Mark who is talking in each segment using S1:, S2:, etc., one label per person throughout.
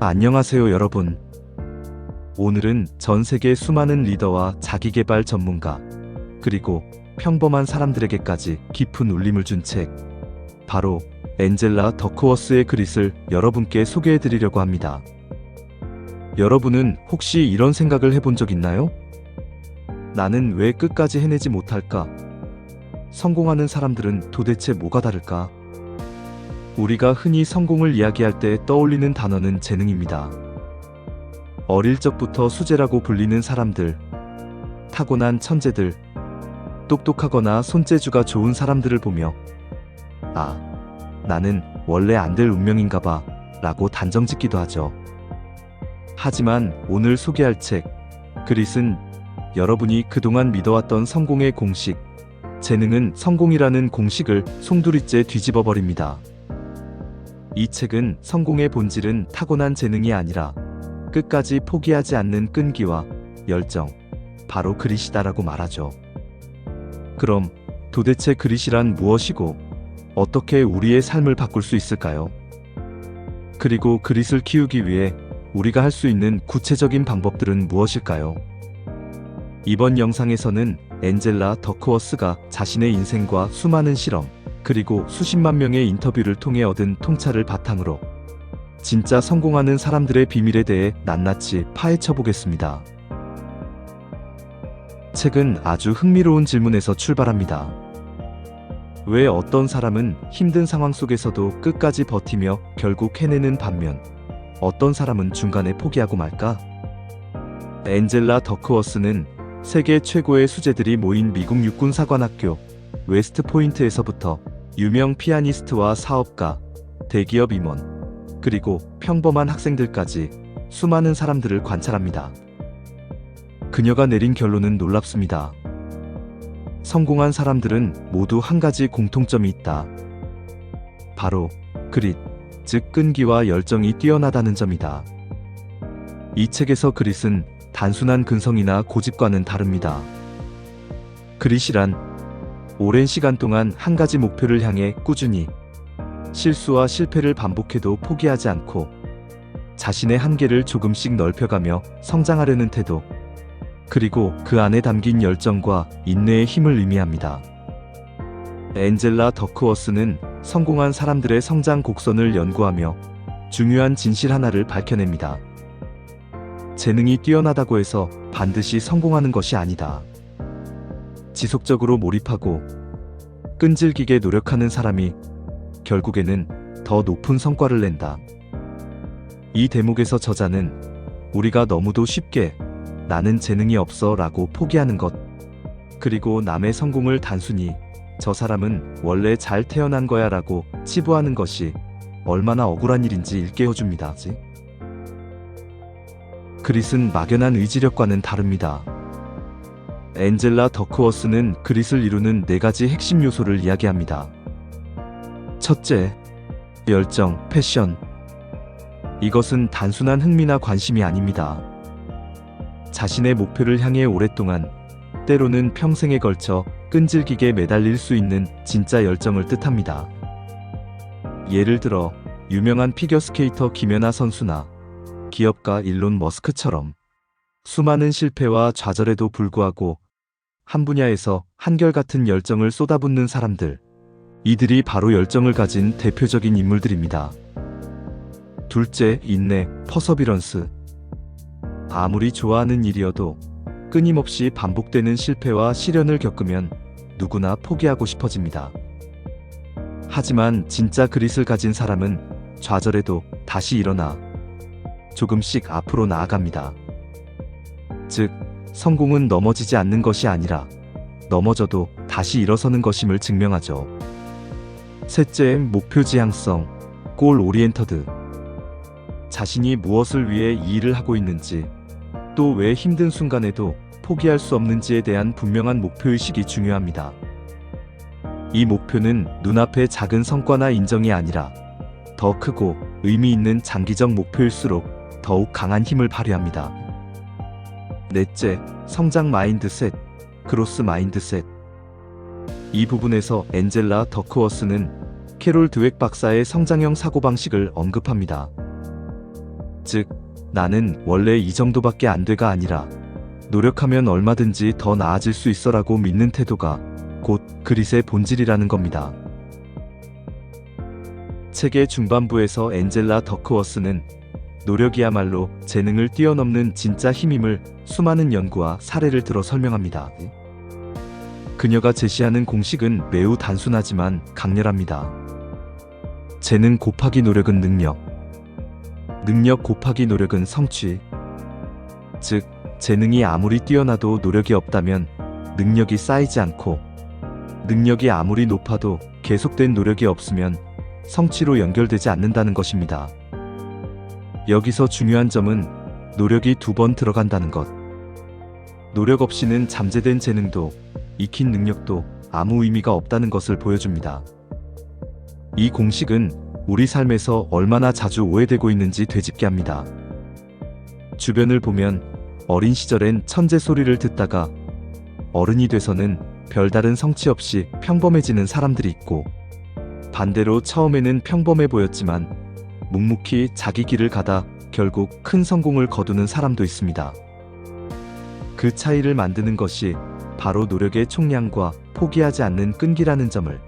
S1: 안녕하세요, 여러분. 오늘은 전 세계 수많은 리더와 자기계발 전문가, 그리고 평범한 사람들에게까지 깊은 울림을 준 책, 바로 엔젤라 더크워스의 그릿을 여러분께 소개해 드리려고 합니다. 여러분은 혹시 이런 생각을 해본 적 있나요? 나는 왜 끝까지 해내지 못할까? 성공하는 사람들은 도대체 뭐가 다를까? 우리가 흔히 성공을 이야기할 때 떠올리는 단어는 재능입니다. 어릴 적부터 수재라고 불리는 사람들, 타고난 천재들, 똑똑하거나 손재주가 좋은 사람들을 보며 아, 나는 원래 안 될 운명인가 봐 라고 단정짓기도 하죠. 하지만 오늘 소개할 책, 그릿은 여러분이 그동안 믿어왔던 성공의 공식, 재능은 성공이라는 공식을 송두리째 뒤집어 버립니다. 이 책은 성공의 본질은 타고난 재능이 아니라 끝까지 포기하지 않는 끈기와 열정, 바로 그릿이다라고 말하죠. 그럼 도대체 그릿이란 무엇이고 어떻게 우리의 삶을 바꿀 수 있을까요? 그리고 그릿을 키우기 위해 우리가 할 수 있는 구체적인 방법들은 무엇일까요? 이번 영상에서는 엔젤라 더크워스가 자신의 인생과 수많은 실험, 그리고 수십만 명의 인터뷰를 통해 얻은 통찰을 바탕으로 진짜 성공하는 사람들의 비밀에 대해 낱낱이 파헤쳐 보겠습니다. 책은 아주 흥미로운 질문에서 출발합니다. 왜 어떤 사람은 힘든 상황 속에서도 끝까지 버티며 결국 해내는 반면 어떤 사람은 중간에 포기하고 말까? 엔젤라 더크워스는 세계 최고의 수재들이 모인 미국 육군사관학교 웨스트 포인트에서부터 유명 피아니스트와 사업가, 대기업 임원, 그리고 평범한 학생들까지 수많은 사람들을 관찰합니다. 그녀가 내린 결론은 놀랍습니다. 성공한 사람들은 모두 한 가지 공통점이 있다. 바로 그릿, 즉 끈기와 열정이 뛰어나다는 점이다. 이 책에서 그릿은 단순한 근성이나 고집과는 다릅니다. 그릿이란 오랜 시간 동안 한 가지 목표를 향해 꾸준히 실수와 실패를 반복해도 포기하지 않고 자신의 한계를 조금씩 넓혀가며 성장하려는 태도, 그리고 그 안에 담긴 열정과 인내의 힘을 의미합니다. 엔젤라 더크워스는 성공한 사람들의 성장 곡선을 연구하며 중요한 진실 하나를 밝혀냅니다. 재능이 뛰어나다고 해서 반드시 성공하는 것이 아니다. 지속적으로 몰입하고 끈질기게 노력하는 사람이 결국에는 더 높은 성과를 낸다. 이 대목에서 저자는 우리가 너무도 쉽게 나는 재능이 없어 라고 포기하는 것, 그리고 남의 성공을 단순히 저 사람은 원래 잘 태어난 거야 라고 치부하는 것이 얼마나 억울한 일인지 일깨워줍니다. 그릿은 막연한 의지력과는 다릅니다. 엔젤라 더크워스는 그릿을 이루는 4가지 핵심 요소를 이야기합니다. 첫째, 열정, 패션. 이것은 단순한 흥미나 관심이 아닙니다. 자신의 목표를 향해 오랫동안, 때로는 평생에 걸쳐 끈질기게 매달릴 수 있는 진짜 열정을 뜻합니다. 예를 들어 유명한 피겨스케이터 김연아 선수나 기업가 일론 머스크처럼 수많은 실패와 좌절에도 불구하고 한 분야에서 한결같은 열정을 쏟아붓는 사람들, 이들이 바로 열정을 가진 대표적인 인물들입니다. 둘째, 인내, 퍼서비런스. 아무리 좋아하는 일이어도 끊임없이 반복되는 실패와 시련을 겪으면 누구나 포기하고 싶어집니다. 하지만 진짜 그릿을 가진 사람은 좌절해도 다시 일어나 조금씩 앞으로 나아갑니다. 즉, 성공은 넘어지지 않는 것이 아니라 넘어져도 다시 일어서는 것임을 증명하죠. 셋째, 목표 지향성, 골 오리엔터드. 자신이 무엇을 위해 이 일을 하고 있는지, 또 왜 힘든 순간에도 포기할 수 없는지에 대한 분명한 목표의식이 중요합니다. 이 목표는 눈앞의 작은 성과나 인정이 아니라 더 크고 의미 있는 장기적 목표일수록 더욱 강한 힘을 발휘합니다. 넷째, 성장 마인드셋, 그로스 마인드셋. 이 부분에서 엔젤라 더크워스는 캐롤 드웩 박사의 성장형 사고방식을 언급합니다. 즉, 나는 원래 이 정도밖에 안 돼가 아니라 노력하면 얼마든지 더 나아질 수 있어라고 믿는 태도가 곧 그릿의 본질이라는 겁니다. 책의 중반부에서 엔젤라 더크워스는 노력이야말로 재능을 뛰어넘는 진짜 힘임을 수많은 연구와 사례를 들어 설명합니다. 그녀가 제시하는 공식은 매우 단순하지만 강렬합니다. 재능 곱하기 노력은 능력, 능력 곱하기 노력은 성취. 즉, 재능이 아무리 뛰어나도 노력이 없다면 능력이 쌓이지 않고, 능력이 아무리 높아도 계속된 노력이 없으면 성취로 연결되지 않는다는 것입니다. 여기서 중요한 점은 노력이 2번 들어간다는 것. 노력 없이는 잠재된 재능도 익힌 능력도 아무 의미가 없다는 것을 보여줍니다. 이 공식은 우리 삶에서 얼마나 자주 오해되고 있는지 되짚게 합니다. 주변을 보면 어린 시절엔 천재 소리를 듣다가 어른이 돼서는 별다른 성취 없이 평범해지는 사람들이 있고, 반대로 처음에는 평범해 보였지만 묵묵히 자기 길을 가다 결국 큰 성공을 거두는 사람도 있습니다. 그 차이를 만드는 것이 바로 노력의 총량과 포기하지 않는 끈기라는 점을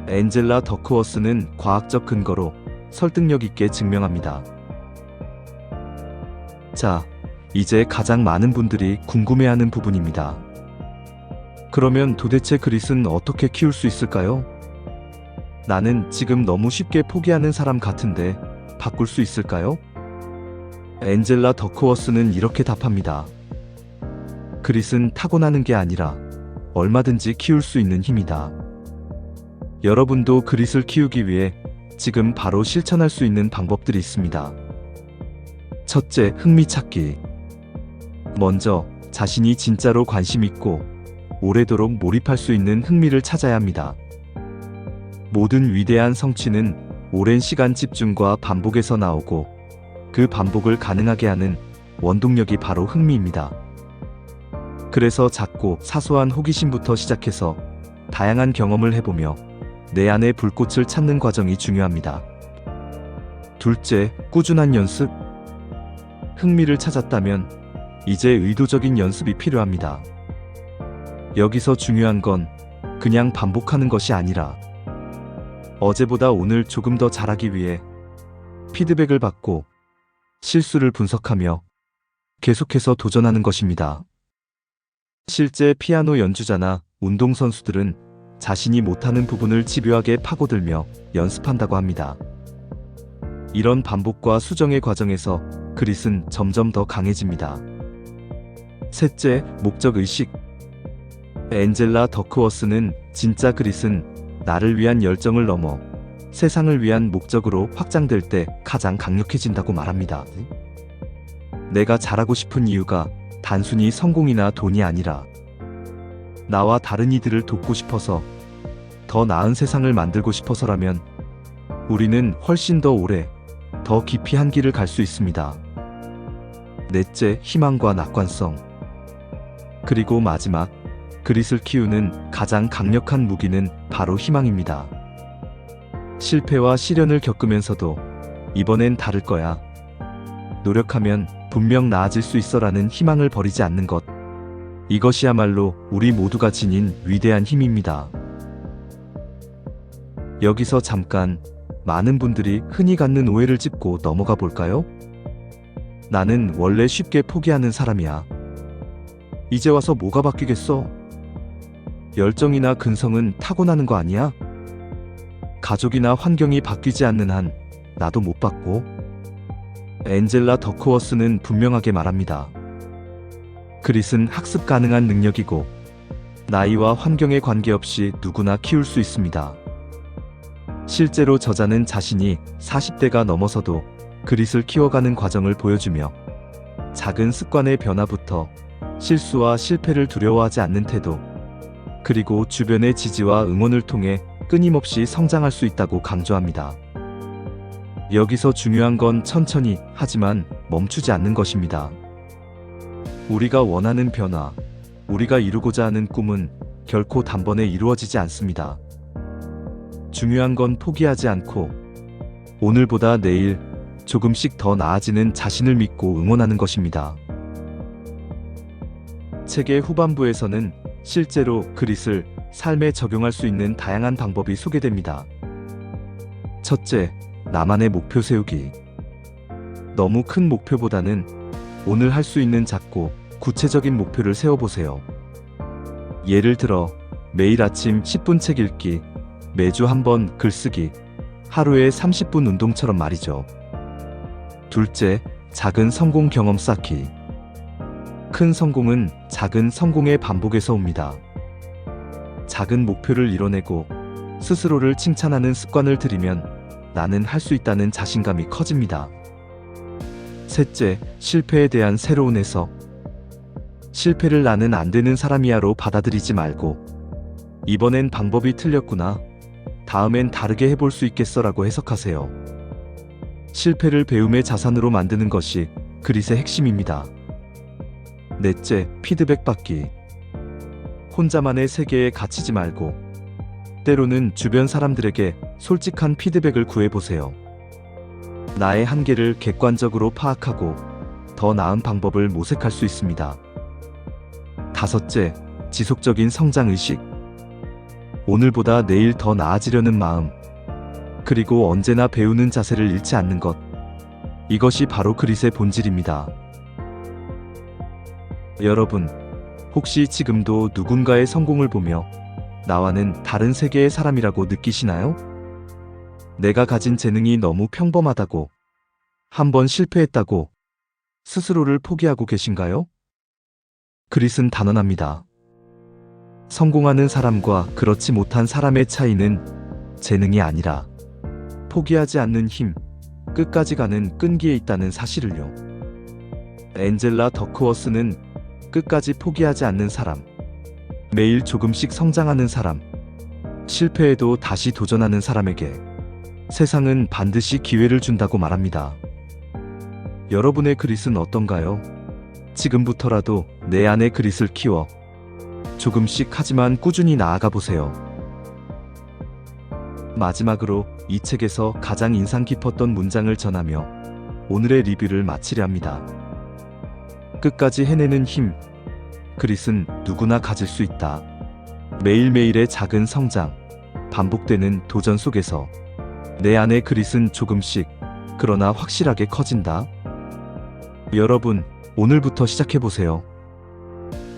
S1: 엔젤라 더크워스는 과학적 근거로 설득력 있게 증명합니다. 자, 이제 가장 많은 분들이 궁금해하는 부분입니다. 그러면 도대체 그릿은 어떻게 키울 수 있을까요? 나는 지금 너무 쉽게 포기하는 사람 같은데 바꿀 수 있을까요? 엔젤라 더크워스는 이렇게 답합니다. 그릿은 타고나는 게 아니라 얼마든지 키울 수 있는 힘이다. 여러분도 그릿을 키우기 위해 지금 바로 실천할 수 있는 방법들이 있습니다. 첫째, 흥미찾기. 먼저 자신이 진짜로 관심 있고 오래도록 몰입할 수 있는 흥미를 찾아야 합니다. 모든 위대한 성취는 오랜 시간 집중과 반복에서 나오고, 그 반복을 가능하게 하는 원동력이 바로 흥미입니다. 그래서 작고 사소한 호기심부터 시작해서 다양한 경험을 해보며 내 안의 불꽃을 찾는 과정이 중요합니다. 둘째, 꾸준한 연습. 흥미를 찾았다면 이제 의도적인 연습이 필요합니다. 여기서 중요한 건 그냥 반복하는 것이 아니라 어제보다 오늘 조금 더 잘하기 위해 피드백을 받고 실수를 분석하며 계속해서 도전하는 것입니다. 실제 피아노 연주자나 운동선수들은 자신이 못하는 부분을 집요하게 파고들며 연습한다고 합니다. 이런 반복과 수정의 과정에서 그릿은 점점 더 강해집니다. 셋째, 목적의식. 엔젤라 더크워스는 진짜 그릿은 나를 위한 열정을 넘어 세상을 위한 목적으로 확장될 때 가장 강력해진다고 말합니다. 내가 잘하고 싶은 이유가 단순히 성공이나 돈이 아니라 나와 다른 이들을 돕고 싶어서, 더 나은 세상을 만들고 싶어서라면 우리는 훨씬 더 오래, 더 깊이 한 길을 갈 수 있습니다. 넷째, 희망과 낙관성. 그리고 마지막, 그릿을 키우는 가장 강력한 무기는 바로 희망입니다. 실패와 시련을 겪으면서도 이번엔 다를 거야, 노력하면 분명 나아질 수 있어라는 희망을 버리지 않는 것. 이것이야말로 우리 모두가 지닌 위대한 힘입니다. 여기서 잠깐 많은 분들이 흔히 갖는 오해를 짚고 넘어가 볼까요? 나는 원래 쉽게 포기하는 사람이야. 이제 와서 뭐가 바뀌겠어? 열정이나 근성은 타고나는 거 아니야? 가족이나 환경이 바뀌지 않는 한 나도 못 바꿔. 엔젤라 더크워스는 분명하게 말합니다. 그릿은 학습 가능한 능력이고 나이와 환경에 관계없이 누구나 키울 수 있습니다. 실제로 저자는 자신이 40대가 넘어서도 그릿을 키워가는 과정을 보여주며, 작은 습관의 변화부터 실수와 실패를 두려워하지 않는 태도, 그리고 주변의 지지와 응원을 통해 끊임없이 성장할 수 있다고 강조합니다. 여기서 중요한 건 천천히 하지만 멈추지 않는 것입니다. 우리가 원하는 변화, 우리가 이루고자 하는 꿈은 결코 단번에 이루어지지 않습니다. 중요한 건 포기하지 않고 오늘보다 내일 조금씩 더 나아지는 자신을 믿고 응원하는 것입니다. 책의 후반부에서는 실제로 그릿을 삶에 적용할 수 있는 다양한 방법이 소개됩니다. 첫째, 나만의 목표 세우기. 너무 큰 목표보다는 오늘 할 수 있는 작고 구체적인 목표를 세워보세요. 예를 들어 매일 아침 10분 책 읽기, 매주 한 번 글쓰기, 하루에 30분 운동처럼 말이죠. 둘째, 작은 성공 경험 쌓기. 큰 성공은 작은 성공의 반복에서 옵니다. 작은 목표를 이뤄내고 스스로를 칭찬하는 습관을 들이면 나는 할 수 있다는 자신감이 커집니다. 셋째, 실패에 대한 새로운 해석. 실패를 나는 안 되는 사람이야로 받아들이지 말고 이번엔 방법이 틀렸구나, 다음엔 다르게 해볼 수 있겠어라고 해석하세요. 실패를 배움의 자산으로 만드는 것이 그릿의 핵심입니다. 넷째, 피드백 받기. 혼자만의 세계에 갇히지 말고 때로는 주변 사람들에게 솔직한 피드백을 구해보세요. 나의 한계를 객관적으로 파악하고 더 나은 방법을 모색할 수 있습니다. 다섯째, 지속적인 성장 의식. 오늘보다 내일 더 나아지려는 마음, 그리고 언제나 배우는 자세를 잃지 않는 것. 이것이 바로 그릿의 본질입니다. 여러분, 혹시 지금도 누군가의 성공을 보며 나와는 다른 세계의 사람이라고 느끼시나요? 내가 가진 재능이 너무 평범하다고, 한번 실패했다고 스스로를 포기하고 계신가요? 그릿은 단언합니다. 성공하는 사람과 그렇지 못한 사람의 차이는 재능이 아니라 포기하지 않는 힘, 끝까지 가는 끈기에 있다는 사실을요. 엔젤라 더크워스는 끝까지 포기하지 않는 사람, 매일 조금씩 성장하는 사람, 실패해도 다시 도전하는 사람에게 세상은 반드시 기회를 준다고 말합니다. 여러분의 그릿은 어떤가요? 지금부터라도 내 안의 그릿을 키워 조금씩 하지만 꾸준히 나아가 보세요. 마지막으로 이 책에서 가장 인상 깊었던 문장을 전하며 오늘의 리뷰를 마치려 합니다. 끝까지 해내는 힘, 그릿은 누구나 가질 수 있다. 매일매일의 작은 성장, 반복되는 도전 속에서 내 안의 그릿은 조금씩, 그러나 확실하게 커진다. 여러분, 오늘부터 시작해보세요.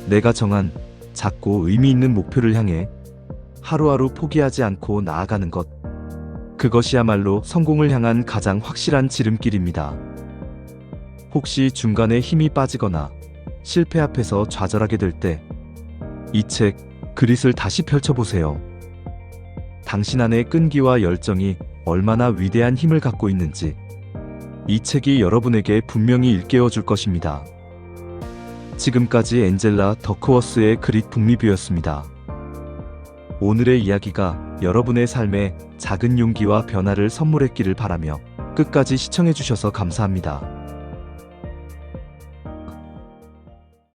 S1: 내가 정한 작고 의미 있는 목표를 향해 하루하루 포기하지 않고 나아가는 것. 그것이야말로 성공을 향한 가장 확실한 지름길입니다. 혹시 중간에 힘이 빠지거나 실패 앞에서 좌절하게 될 때 이 책, 그릿을 다시 펼쳐보세요. 당신 안의 끈기와 열정이 얼마나 위대한 힘을 갖고 있는지 이 책이 여러분에게 분명히 일깨워 줄 것입니다. 지금까지 엔젤라 더크워스의 그릿 북리뷰였습니다. 오늘의 이야기가 여러분의 삶에 작은 용기와 변화를 선물했기를 바라며 끝까지 시청해주셔서 감사합니다.